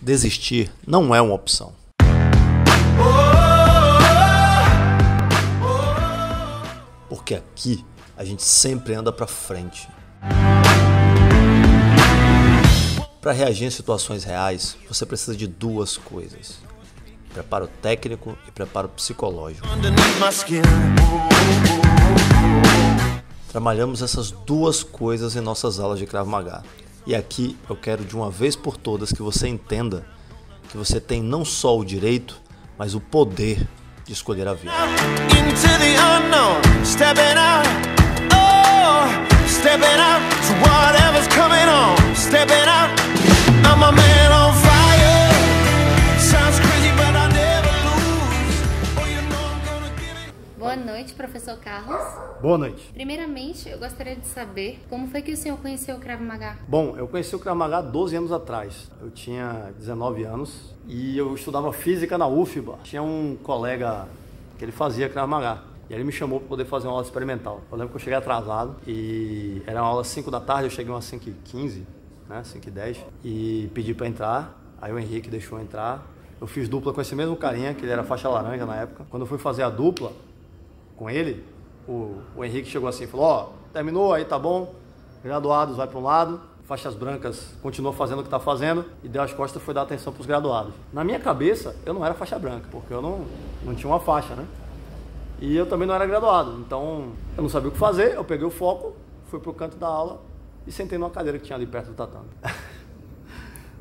Desistir não é uma opção. Porque aqui a gente sempre anda para frente. Para reagir em situações reais, você precisa de duas coisas: preparo técnico e preparo psicológico. Trabalhamos essas duas coisas em nossas aulas de Krav Maga. E aqui eu quero de uma vez por todas que você entenda que você tem não só o direito, mas o poder de escolher a vida. Boa noite, professor Carlos. Boa noite. Primeiramente, eu gostaria de saber como foi que o senhor conheceu o Krav Maga? Bom, eu conheci o Krav Maga 12 anos atrás. Eu tinha 19 anos e eu estudava física na UFBA. Tinha um colega que ele fazia Krav Maga e ele me chamou para poder fazer uma aula experimental. Eu lembro que eu cheguei atrasado e era uma aula às 5 da tarde, eu cheguei umas 5h15, né, 5h10 e pedi para entrar. Aí o Henrique deixou eu entrar. Eu fiz dupla com esse mesmo carinha, que ele era faixa laranja na época. Quando eu fui fazer a dupla com ele, o Henrique chegou assim e falou: ó, terminou, aí tá bom, graduados vai para um lado, faixas brancas continua fazendo o que está fazendo, e deu as costas e foi dar atenção para os graduados. Na minha cabeça, eu não era faixa branca, porque eu não tinha uma faixa, né? E eu também não era graduado, então eu não sabia o que fazer, eu peguei o foco, fui pro canto da aula e sentei numa cadeira que tinha ali perto do tatame.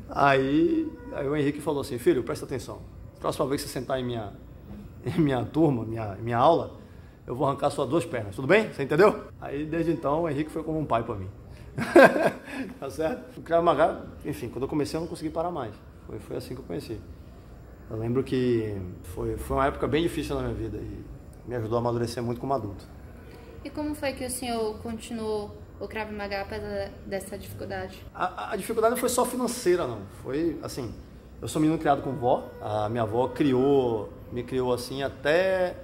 Aí o Henrique falou assim: filho, presta atenção, próxima vez que você sentar em minha turma, minha aula, eu vou arrancar suas duas pernas, tudo bem? Você entendeu? Aí, desde então, o Henrique foi como um pai para mim. Tá certo? O Krav Maga, enfim, quando eu comecei eu não consegui parar mais. Foi assim que eu conheci. Eu lembro que foi uma época bem difícil na minha vida e me ajudou a amadurecer muito como adulto. E como foi que o senhor continuou o Krav Maga apesar dessa dificuldade? A dificuldade não foi só financeira, não. Foi, assim, eu sou menino criado com vó. A minha avó me criou assim até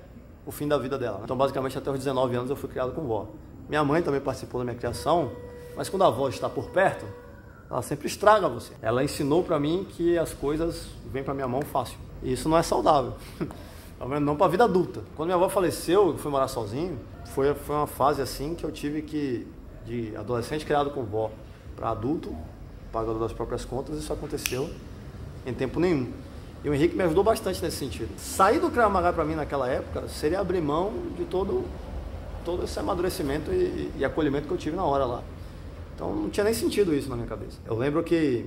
o fim da vida dela. Então, basicamente, até os 19 anos eu fui criado com vó. Minha mãe também participou da minha criação, mas quando a avó está por perto, ela sempre estraga você. Ela ensinou para mim que as coisas vêm para minha mão fácil. E isso não é saudável. Não para a vida adulta. Quando minha avó faleceu, eu fui morar sozinho, foi uma fase assim que eu tive que, de adolescente criado com vó para adulto, pagando das próprias contas, isso aconteceu em tempo nenhum. E o Henrique me ajudou bastante nesse sentido. Sair do Krav Maga para mim naquela época seria abrir mão de todo esse amadurecimento e acolhimento que eu tive na hora lá. Então não tinha nem sentido isso na minha cabeça. Eu lembro que,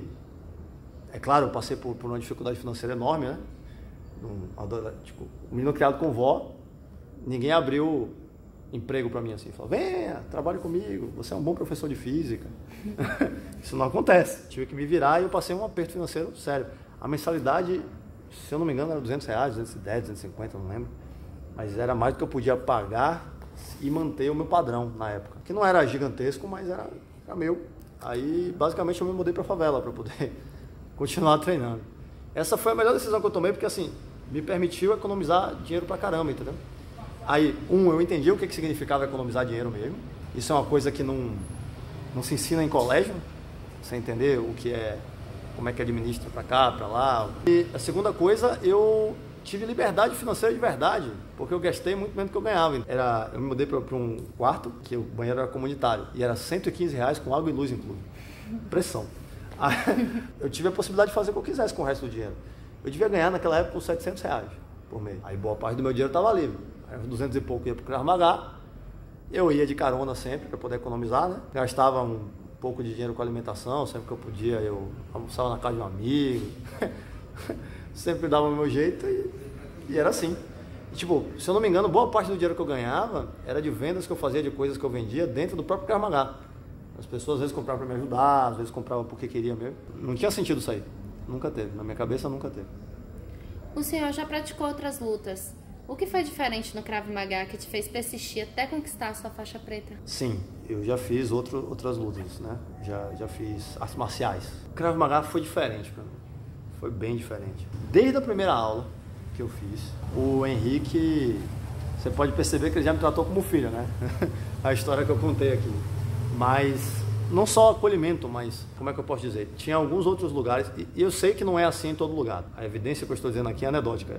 é claro, eu passei por uma dificuldade financeira enorme, né? Tipo, um menino criado com vó, ninguém abriu emprego para mim assim. Falou: venha, trabalhe comigo, você é um bom professor de física. Isso não acontece. Tive que me virar e eu passei um aperto financeiro sério. A mensalidade, se eu não me engano, era R$200, 210, 250, não lembro. Mas era mais do que eu podia pagar e manter o meu padrão na época. Que não era gigantesco, mas era meu. Aí, basicamente, eu me mudei para a favela para poder continuar treinando. Essa foi a melhor decisão que eu tomei, porque assim, me permitiu economizar dinheiro pra caramba, entendeu? Aí, eu entendi o que significava economizar dinheiro mesmo. Isso é uma coisa que não se ensina em colégio. Você entender o que é, como é que administra para cá, para lá. E a segunda coisa, eu tive liberdade financeira de verdade, porque eu gastei muito menos do que eu ganhava. Eu me mudei para um quarto, que o banheiro era comunitário, e era R$115 com água e luz incluso. Pressão. Aí, eu tive a possibilidade de fazer o que eu quisesse com o resto do dinheiro. Eu devia ganhar naquela época uns R$700 por mês. Aí boa parte do meu dinheiro estava livre. Aí uns 200 e pouco ia para o Krav Maga. Eu ia de carona sempre para poder economizar, né? Gastava um pouco de dinheiro com alimentação, sempre que eu podia eu almoçava na casa de um amigo. Sempre dava o meu jeito e era assim. E, tipo, se eu não me engano, boa parte do dinheiro que eu ganhava era de vendas que eu fazia de coisas que eu vendia dentro do próprio Krav Maga. As pessoas às vezes compravam para me ajudar, às vezes compravam porque queria mesmo. Não tinha sentido isso aí. Nunca teve. Na minha cabeça, nunca teve. O senhor já praticou outras lutas. O que foi diferente no Krav Maga que te fez persistir até conquistar a sua faixa preta? Sim, eu já fiz outras lutas, né? Já fiz artes marciais. O Krav Maga foi diferente para mim. Foi bem diferente. Desde a primeira aula que eu fiz, o Henrique, você pode perceber que ele já me tratou como filho, né? A história que eu contei aqui. Mas não só acolhimento, mas, como é que eu posso dizer? Tinha alguns outros lugares, e eu sei que não é assim em todo lugar. A evidência que eu estou dizendo aqui é anedótica,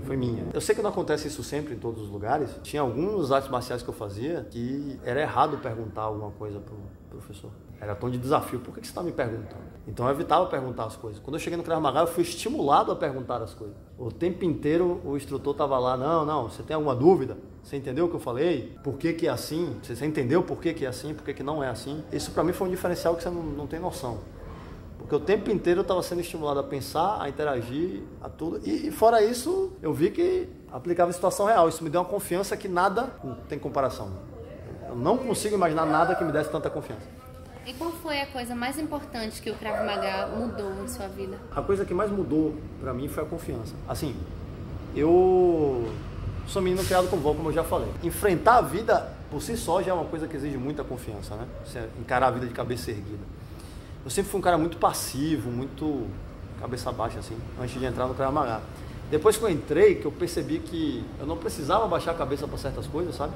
foi minha. Eu sei que não acontece isso sempre em todos os lugares. Tinha alguns artes marciais que eu fazia que era errado perguntar alguma coisa pro professor. Era tom de desafio. Por que você está me perguntando? Então eu evitava perguntar as coisas. Quando eu cheguei no Krav Maga, eu fui estimulado a perguntar as coisas. O tempo inteiro o instrutor estava lá, não, você tem alguma dúvida? Você entendeu o que eu falei? Por que que é assim? Você entendeu por que que é assim? Por que que não é assim? Isso para mim foi um diferencial que você não tem noção. Porque o tempo inteiro eu estava sendo estimulado a pensar, a interagir, a tudo. E fora isso, eu vi que aplicava em situação real. Isso me deu uma confiança que nada tem comparação. Eu não consigo imaginar nada que me desse tanta confiança. E qual foi a coisa mais importante que o Krav Maga mudou em sua vida? A coisa que mais mudou pra mim foi a confiança. Assim, eu sou menino criado com vó, como eu já falei. Enfrentar a vida por si só já é uma coisa que exige muita confiança, né? Você encarar a vida de cabeça erguida. Eu sempre fui um cara muito passivo, muito cabeça baixa, assim, antes de entrar no Krav Maga. Depois que eu entrei, que eu percebi que eu não precisava baixar a cabeça para certas coisas, sabe?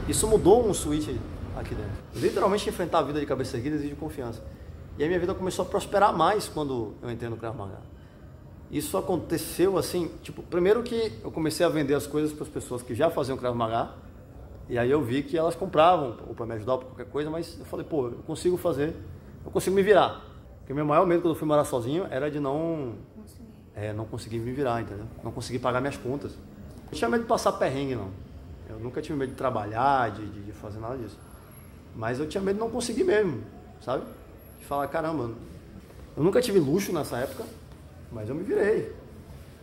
Isso mudou um switch aqui dentro. Literalmente enfrentar a vida de cabeça erguida exige confiança. E aí minha vida começou a prosperar mais quando eu entrei no Krav Maga. Isso aconteceu assim, tipo, primeiro que eu comecei a vender as coisas para as pessoas que já faziam Krav Maga, e aí eu vi que elas compravam, ou para me ajudar ou para qualquer coisa, mas eu falei, pô, eu consigo fazer, eu consigo me virar. Porque meu maior medo quando eu fui morar sozinho era de não conseguir me virar, entendeu? Não conseguir pagar minhas contas. Não tinha medo de passar perrengue, não. Eu nunca tive medo de trabalhar, de fazer nada disso. Mas eu tinha medo de não conseguir mesmo, sabe? De falar, caramba, eu nunca tive luxo nessa época, mas eu me virei.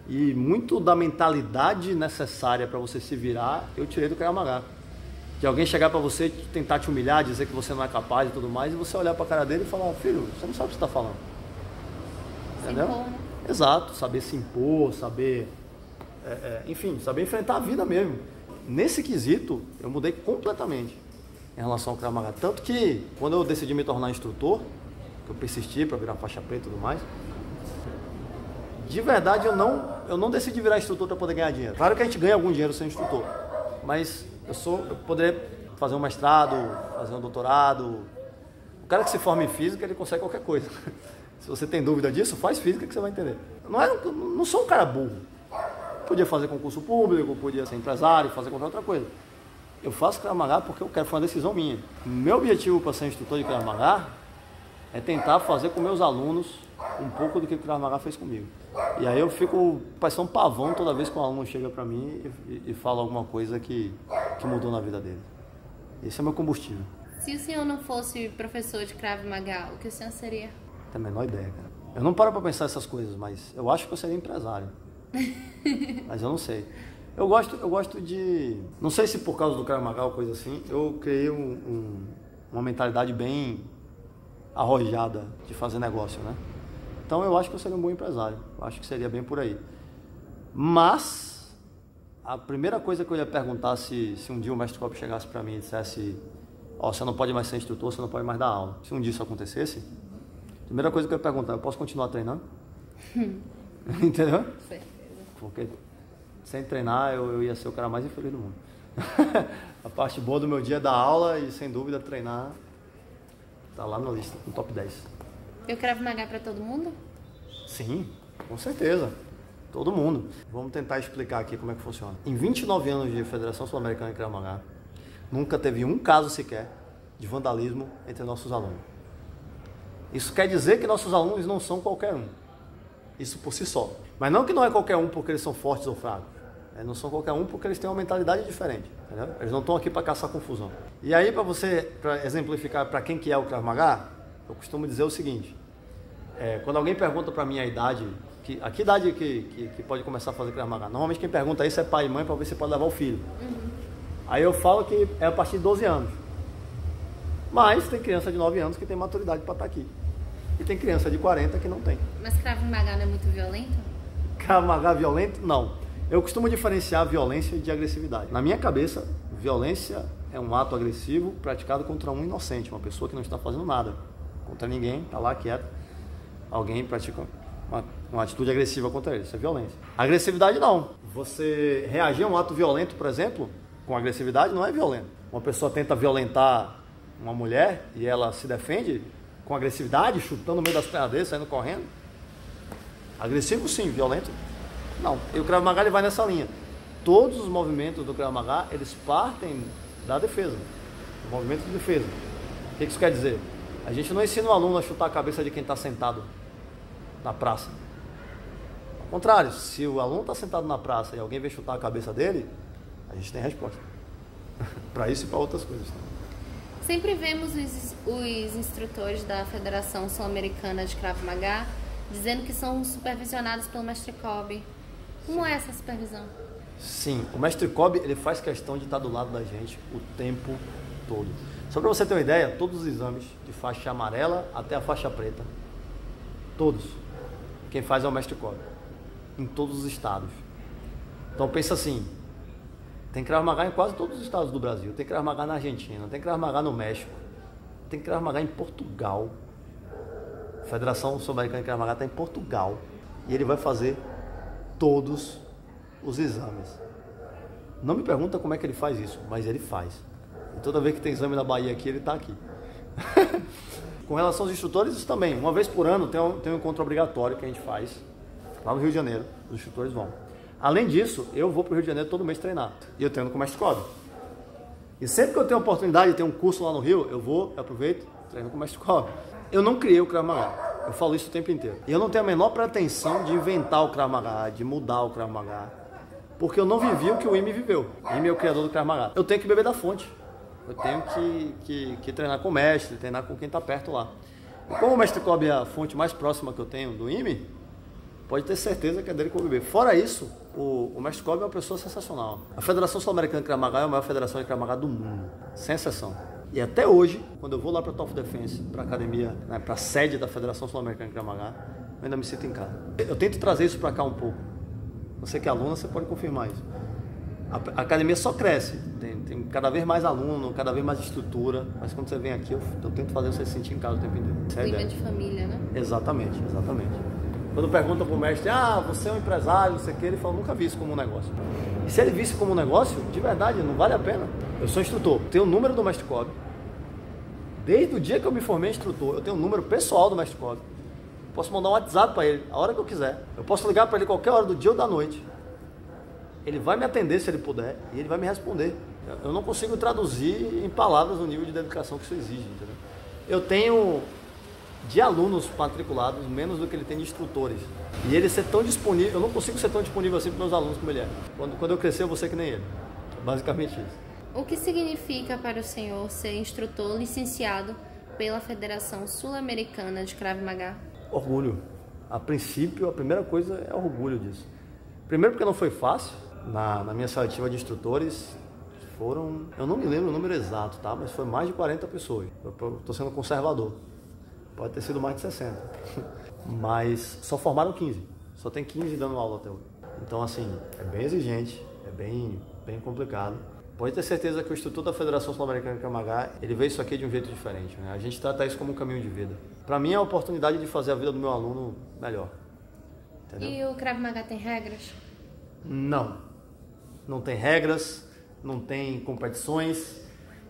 E muito da mentalidade necessária para você se virar, eu tirei do Krav Maga. De alguém chegar para você, tentar te humilhar, dizer que você não é capaz e tudo mais, e você olhar para a cara dele e falar, filho, você não sabe o que você está falando. Entendeu? Se impor, né? Exato, saber se impor, saber, enfim, saber enfrentar a vida mesmo. Nesse quesito, eu mudei completamente em relação ao Krav Maga. Tanto que, quando eu decidi me tornar instrutor, que eu persisti para virar faixa preta e tudo mais, de verdade eu não decidi virar instrutor para poder ganhar dinheiro. Claro que a gente ganha algum dinheiro sendo instrutor, mas eu poderia fazer um mestrado, fazer um doutorado. O cara que se forma em física, ele consegue qualquer coisa. Se você tem dúvida disso, faz física que você vai entender. Não sou um cara burro. Podia fazer concurso público, podia ser empresário, fazer qualquer outra coisa. Eu faço Krav Maga porque eu quero, foi uma decisão minha. Meu objetivo para ser instrutor de Krav Maga é tentar fazer com meus alunos um pouco do que o Krav Maga fez comigo. E aí eu fico parecendo um pavão toda vez que um aluno chega para mim e fala alguma coisa que mudou na vida dele. Esse é meu combustível. Se o senhor não fosse professor de Krav Maga, o que o senhor seria? Não tenho a menor ideia, cara. Eu não paro para pensar essas coisas, mas eu acho que eu seria empresário. Mas eu não sei. Eu gosto de... Não sei se por causa do Krav Maga ou coisa assim, eu criei uma mentalidade bem arrojada de fazer negócio, né? Então eu acho que eu seria um bom empresário. Eu acho que seria bem por aí. Mas a primeira coisa que eu ia perguntar se um dia o mestre Cop chegasse para mim e dissesse: ó, você não pode mais ser instrutor, você não pode mais dar aula. Se um dia isso acontecesse, a primeira coisa que eu ia perguntar: eu posso continuar treinando? Entendeu? Certeza. Porque sem treinar eu ia ser o cara mais infeliz do mundo. A parte boa do meu dia é dar aula e, sem dúvida, treinar tá lá na lista, no top 10. E o Krav Maga para todo mundo? Sim, com certeza. Todo mundo. Vamos tentar explicar aqui como é que funciona. Em 29 anos de Federação Sul-Americana de Krav Maga, nunca teve um caso sequer de vandalismo entre nossos alunos. Isso quer dizer que nossos alunos não são qualquer um. Isso por si só. Mas não que não é qualquer um porque eles são fortes ou fracos. Não são qualquer um porque eles têm uma mentalidade diferente. Entendeu? Eles não estão aqui para caçar confusão. E aí, para exemplificar para quem que é o Krav Maga, eu costumo dizer o seguinte: quando alguém pergunta para mim a idade, a que idade que pode começar a fazer Krav Maga? Normalmente quem pergunta isso é pai e mãe para ver se pode levar o filho. Uhum. Aí eu falo que é a partir de 12 anos. Mas tem criança de 9 anos que tem maturidade para estar aqui. E tem criança de 40 que não tem. Mas Krav Maga não é muito violento? Krav Maga violento? Não. Eu costumo diferenciar violência de agressividade. Na minha cabeça, violência é um ato agressivo praticado contra um inocente, uma pessoa que não está fazendo nada contra ninguém, está lá quieto. Alguém pratica uma atitude agressiva contra ele, isso é violência. Agressividade não. Você reagir a um ato violento, por exemplo, com agressividade não é violento. Uma pessoa tenta violentar uma mulher e ela se defende com agressividade, chutando no meio das pernas dele, saindo correndo. Agressivo sim, violento não. E o Krav Maga ele vai nessa linha. Todos os movimentos do Krav Maga, eles partem da defesa, do movimento de defesa. O que isso quer dizer? A gente não ensina o aluno a chutar a cabeça de quem está sentado na praça. Ao contrário, se o aluno está sentado na praça e alguém vem chutar a cabeça dele, a gente tem resposta. Para isso e para outras coisas. Sempre vemos os instrutores da Federação Sul-Americana de Krav Maga dizendo que são supervisionados pelo mestre Kobe. Como é essa supervisão? Sim, o mestre Kobe ele faz questão de estar do lado da gente o tempo todo. Só para você ter uma ideia, todos os exames de faixa amarela até a faixa preta, todos, quem faz é o mestre Kobe, em todos os estados. Então pensa assim, tem Krav Maga em quase todos os estados do Brasil, tem Krav Maga na Argentina, tem Krav Maga no México, tem Krav Maga em Portugal, a Federação Sul-Americana de Krav Maga está em Portugal, e ele vai fazer todos os exames. Não me pergunta como é que ele faz isso, mas ele faz. E toda vez que tem exame na Bahia aqui, ele está aqui. Com relação aos instrutores, isso também. Uma vez por ano tem um encontro obrigatório que a gente faz lá no Rio de Janeiro. Os instrutores vão. Além disso, eu vou para o Rio de Janeiro todo mês treinar. E eu treino com o mestre Kobe. E sempre que eu tenho a oportunidade de ter um curso lá no Rio, eu aproveito, treino com o mestre Kobe. Eu não criei o Krav Maga. Eu falo isso o tempo inteiro. E eu não tenho a menor pretensão de inventar o Krav Maga, de mudar o Krav Maga. Porque eu não vivi o que o Imi viveu. O Imi é o criador do Krav Maga. Eu tenho que beber da fonte. Eu tenho que treinar com o mestre, treinar com quem está perto lá. E como o mestre Kobe é a fonte mais próxima que eu tenho do Imi, pode ter certeza que é dele que eu vou beber. Fora isso, o mestre Kobe é uma pessoa sensacional. A Federação Sul-Americana de Krav Maga é a maior federação de Krav Maga do mundo. Sem exceção. E até hoje, quando eu vou lá para a Top Defense, para a academia, né, para a sede da Federação Sul-Americana de Krav Maga, eu ainda me sinto em casa. Eu tento trazer isso para cá um pouco. Você que é aluno, você pode confirmar isso. A academia só cresce, tem cada vez mais aluno, cada vez mais estrutura, mas quando você vem aqui, eu tento fazer você se sentir em casa o tempo inteiro. Clima de família, né? Exatamente, exatamente. Quando pergunta para o mestre, você é um empresário, não sei o que, ele fala, nunca vi isso como um negócio. E se ele visse como um negócio, de verdade, não vale a pena. Eu sou instrutor, tenho o número do mestre Kobe. Desde o dia que eu me formei instrutor, eu tenho o número pessoal do mestre Kobe. Posso mandar um WhatsApp para ele, a hora que eu quiser. Eu posso ligar para ele qualquer hora do dia ou da noite. Ele vai me atender se ele puder e ele vai me responder. Eu não consigo traduzir em palavras o nível de dedicação que isso exige, entendeu? Eu tenho de alunos matriculados menos do que ele tem de instrutores. E ele ser tão disponível, eu não consigo ser tão disponível assim para meus alunos como ele é. Quando eu crescer, eu vou ser que nem ele. Basicamente isso. O que significa para o senhor ser instrutor licenciado pela Federação Sul-Americana de Krav Maga? Orgulho. A princípio, a primeira coisa é orgulho disso. Primeiro porque não foi fácil. Na minha seletiva de instrutores foram, eu não me lembro o número exato, tá? Mas foi mais de 40 pessoas. Eu estou sendo conservador. Pode ter sido mais de 60. Mas só formaram 15. Só tem 15 dando aula até hoje. Então, assim, é bem exigente, é bem complicado. Pode ter certeza que o Instituto da Federação Sul-Americana de Krav Maga, ele vê isso aqui de um jeito diferente, né? A gente trata isso como um caminho de vida. Para mim é a oportunidade de fazer a vida do meu aluno melhor. Entendeu? E o Krav Maga tem regras? Não tem regras, não tem competições.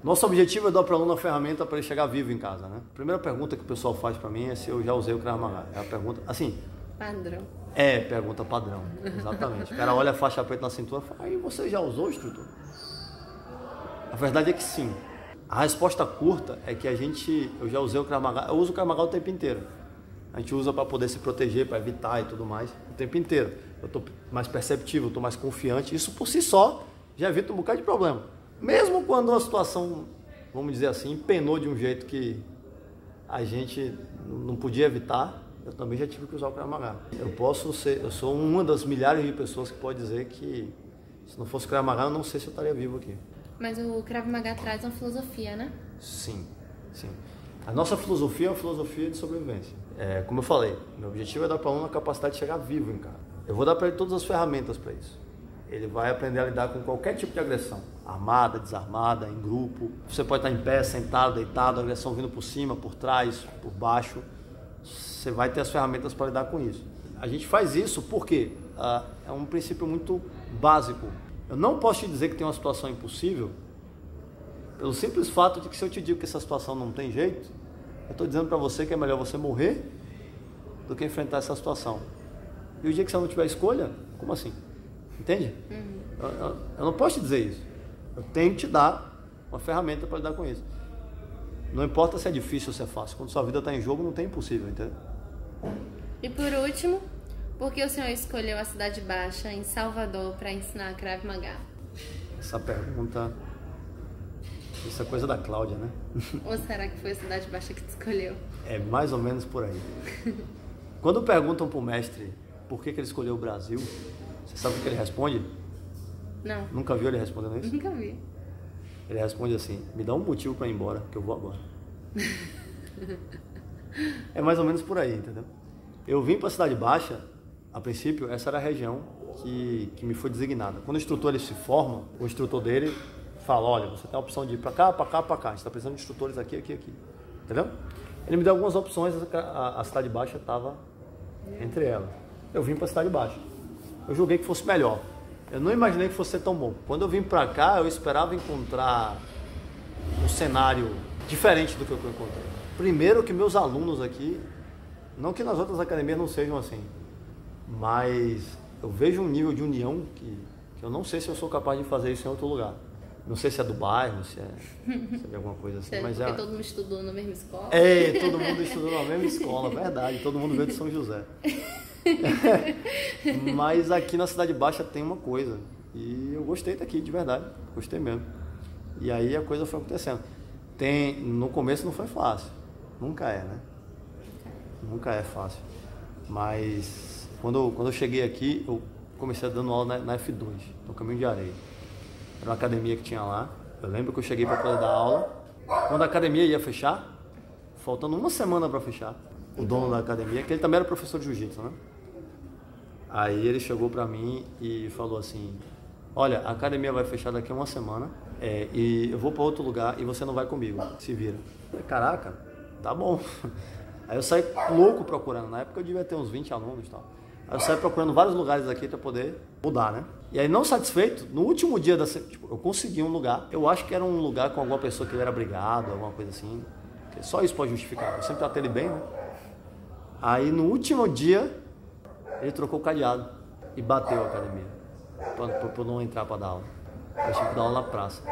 Nosso objetivo é dar para o aluno a ferramenta para ele chegar vivo em casa, né? A primeira pergunta que o pessoal faz para mim é se eu já usei o Krav Maga. É a pergunta, assim... Padrão. É, pergunta padrão, exatamente. O cara olha a faixa preta na cintura e fala, aí você já usou, instrutor? A verdade é que sim. A resposta curta é que eu já usei o Krav Maga, eu uso o Krav Maga o tempo inteiro. A gente usa para poder se proteger, para evitar e tudo mais, o tempo inteiro. Eu estou mais perceptivo, estou mais confiante. Isso por si só já evita um bocado de problema. Mesmo quando a situação, vamos dizer assim, empenou de um jeito que a gente não podia evitar, eu também já tive que usar o Krav Maga. Eu sou uma das milhares de pessoas que pode dizer que se não fosse o Krav Maga, eu não sei se eu estaria vivo aqui. Mas o Krav Maga traz uma filosofia, né? Sim. A nossa filosofia é uma filosofia de sobrevivência. Como eu falei, meu objetivo é dar para o aluno a capacidade de chegar vivo em casa. Eu vou dar para ele todas as ferramentas para isso. Ele vai aprender a lidar com qualquer tipo de agressão. Armada, desarmada, em grupo. Você pode estar em pé, sentado, deitado, agressão vindo por cima, por trás, por baixo. Você vai ter as ferramentas para lidar com isso. A gente faz isso porque é um princípio muito básico. Eu não posso te dizer que tem uma situação impossível Pelo simples fato de que se eu te digo que essa situação não tem jeito, eu estou dizendo para você que é melhor você morrer do que enfrentar essa situação. E o dia que você não tiver escolha, como assim? Entende? Eu não posso te dizer isso. Eu tenho que te dar uma ferramenta para lidar com isso. Não importa se é difícil ou se é fácil. Quando sua vida está em jogo, não tem impossível, entendeu? E por último, por que o senhor escolheu a Cidade Baixa, em Salvador, para ensinar Krav Maga? Essa pergunta... Isso é coisa da Cláudia, né? Ou será que foi a Cidade Baixa que te escolheu? É mais ou menos por aí. Quando perguntam pro mestre por que ele escolheu o Brasil, você sabe o que ele responde? Não. Nunca viu ele respondendo isso? Nunca vi. Ele responde assim, me dá um motivo para ir embora, que eu vou agora. É mais ou menos por aí, entendeu? Eu vim para a Cidade Baixa, a princípio, essa era a região que me foi designada. Quando o instrutor ele se forma, o instrutor dele fala, olha, você tem a opção de ir para cá, para cá, para cá. A gente está precisando de instrutores aqui, aqui, aqui. Entendeu? Ele me deu algumas opções, a Cidade Baixa estava entre elas. Eu vim para a Cidade Baixa. Eu julguei que fosse melhor. Eu não imaginei que fosse ser tão bom. Quando eu vim para cá, eu esperava encontrar um cenário diferente do que eu encontrei. Primeiro que meus alunos aqui, não que nas outras academias não sejam assim, mas eu vejo um nível de união que eu não sei se eu sou capaz de fazer isso em outro lugar. Não sei se é do bairro, se é alguma coisa assim. Mas porque todo mundo estudou na mesma escola? É, todo mundo estudou na mesma escola, verdade. Todo mundo veio de São José. Mas aqui na Cidade Baixa tem uma coisa. E eu gostei daqui, de verdade. Gostei mesmo. E aí a coisa foi acontecendo. No começo não foi fácil. Nunca é, né? Nunca é fácil. Mas quando eu cheguei aqui, eu comecei dando aula na F2, no Caminho de Areia. Era uma academia que tinha lá. Eu lembro que eu cheguei para poder dar aula. Quando a academia ia fechar, faltando uma semana para fechar, o dono da academia, que ele também era professor de jiu-jitsu, né? Aí ele chegou para mim e falou assim, olha, a academia vai fechar daqui a uma semana e eu vou para outro lugar e você não vai comigo, se vira. Eu falei, caraca, tá bom. Aí eu saí louco procurando, na época eu devia ter uns 20 alunos e tal. Aí eu saí procurando vários lugares aqui para poder mudar, né? E aí, não satisfeito, no último dia eu consegui um lugar. Eu acho que era um lugar com alguma pessoa que ele era brigado, alguma coisa assim. Só isso pode justificar. Eu sempre tratei ele bem, né? Aí, no último dia, ele trocou o cadeado e bateu a academia. Pra não entrar para dar aula. Eu tive que dar aula na praça.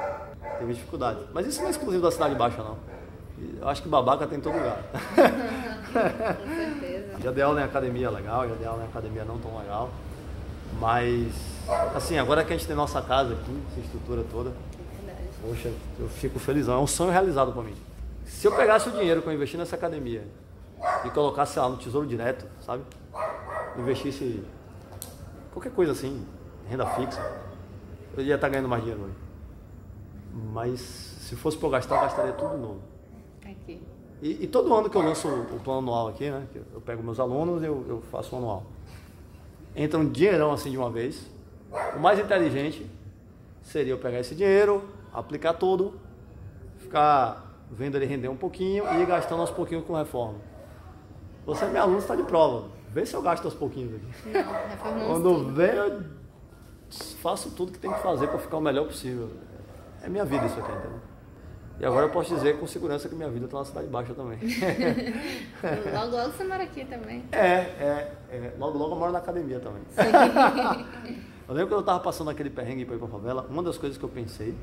Teve dificuldade. Mas isso não é exclusivo da Cidade Baixa, não. Eu acho que babaca tem em todo lugar. Com certeza. Já dei aula em academia legal, já dei aula em academia não tão legal. Mas, assim, agora que a gente tem nossa casa aqui, essa estrutura toda, poxa, eu fico felizão. É um sonho realizado para mim. Se eu pegasse o dinheiro que eu investi nessa academia e colocasse lá no Tesouro Direto, sabe? Investisse qualquer coisa assim, renda fixa, eu ia estar ganhando mais dinheiro hoje. Mas se fosse para eu gastar, eu gastaria tudo novo. Aqui. E todo ano que eu lanço o plano anual aqui, né? Eu pego meus alunos e eu faço o anual. Entra um dinheirão assim de uma vez. O mais inteligente seria eu pegar esse dinheiro, aplicar tudo, ficar vendo ele render um pouquinho e ir gastando aos pouquinhos com reforma. Você é meu aluno, está de prova. Vê se eu gasto aos pouquinhos aqui. Não, reformamos Quando tudo. vem, eu faço tudo que tem que fazer para ficar o melhor possível. É minha vida isso aqui, entendeu? E agora eu posso dizer com segurança que minha vida está na Cidade Baixa também. Logo, logo você mora aqui também. Logo, logo eu moro na academia também. Eu lembro que eu estava passando aquele perrengue para ir para a favela, uma das coisas que eu pensei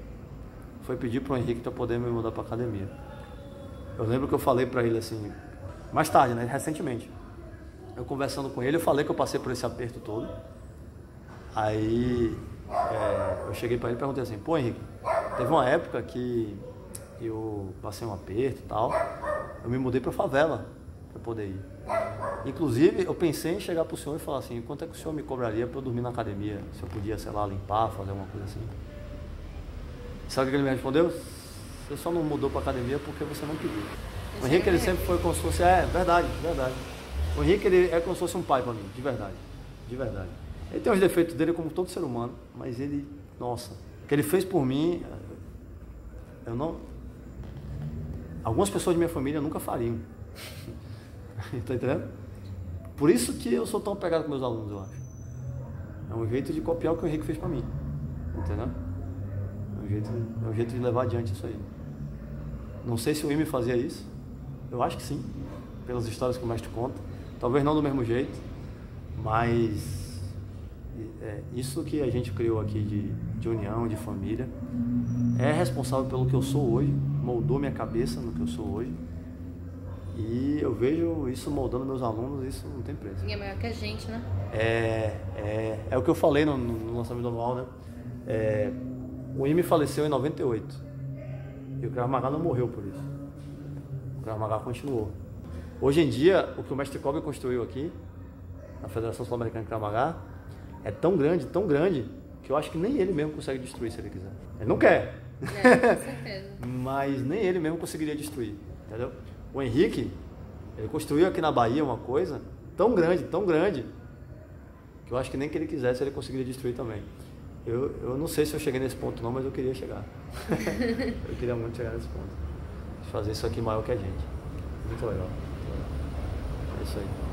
foi pedir para o Henrique para poder me mudar para a academia. Eu lembro que eu falei para ele assim, mais tarde, né, recentemente, eu conversando com ele, eu falei que eu passei por esse aperto todo. Aí eu cheguei para ele e perguntei assim, pô Henrique, teve uma época que eu passei um aperto e tal, eu me mudei para a favela para poder ir. Inclusive, eu pensei em chegar para o senhor e falar assim, quanto é que o senhor me cobraria para eu dormir na academia? Se eu podia, sei lá, limpar, fazer alguma coisa assim. Sabe o que ele me respondeu? Você só não mudou para a academia porque você não pediu. O Henrique, ele sempre foi como se fosse, verdade. O Henrique, ele é como se fosse um pai para mim, de verdade. Ele tem os defeitos dele como todo ser humano, mas ele, nossa, o que ele fez por mim, algumas pessoas de minha família nunca fariam. Tá entendendo? Por isso que eu sou tão apegado com meus alunos, eu acho. É um jeito de copiar o que o Henrique fez pra mim. Entendeu? É um jeito de levar adiante isso aí. Não sei se o IME fazia isso. Eu acho que sim, pelas histórias que o mestre conta. Talvez não do mesmo jeito, mas isso que a gente criou aqui de união, de família, é responsável pelo que eu sou hoje, moldou minha cabeça no que eu sou hoje. E eu vejo isso moldando meus alunos, isso não tem preço. E é maior que a gente, né? É o que eu falei no lançamento do anual, né? O IME faleceu em 98. E o Krav Maga não morreu por isso. O Krav Maga continuou. Hoje em dia, o que o mestre Kobe construiu aqui, na Federação Sul-Americana de Krav Maga, é tão grande, que eu acho que nem ele mesmo consegue destruir se ele quiser. Ele não quer. Com certeza. Mas nem ele mesmo conseguiria destruir, entendeu? O Henrique, ele construiu aqui na Bahia uma coisa tão grande, que eu acho que nem que ele quisesse ele conseguiria destruir também. Eu não sei se eu cheguei nesse ponto não, mas eu queria chegar. Eu queria muito chegar nesse ponto. De fazer isso aqui maior que a gente. Muito legal. É isso aí.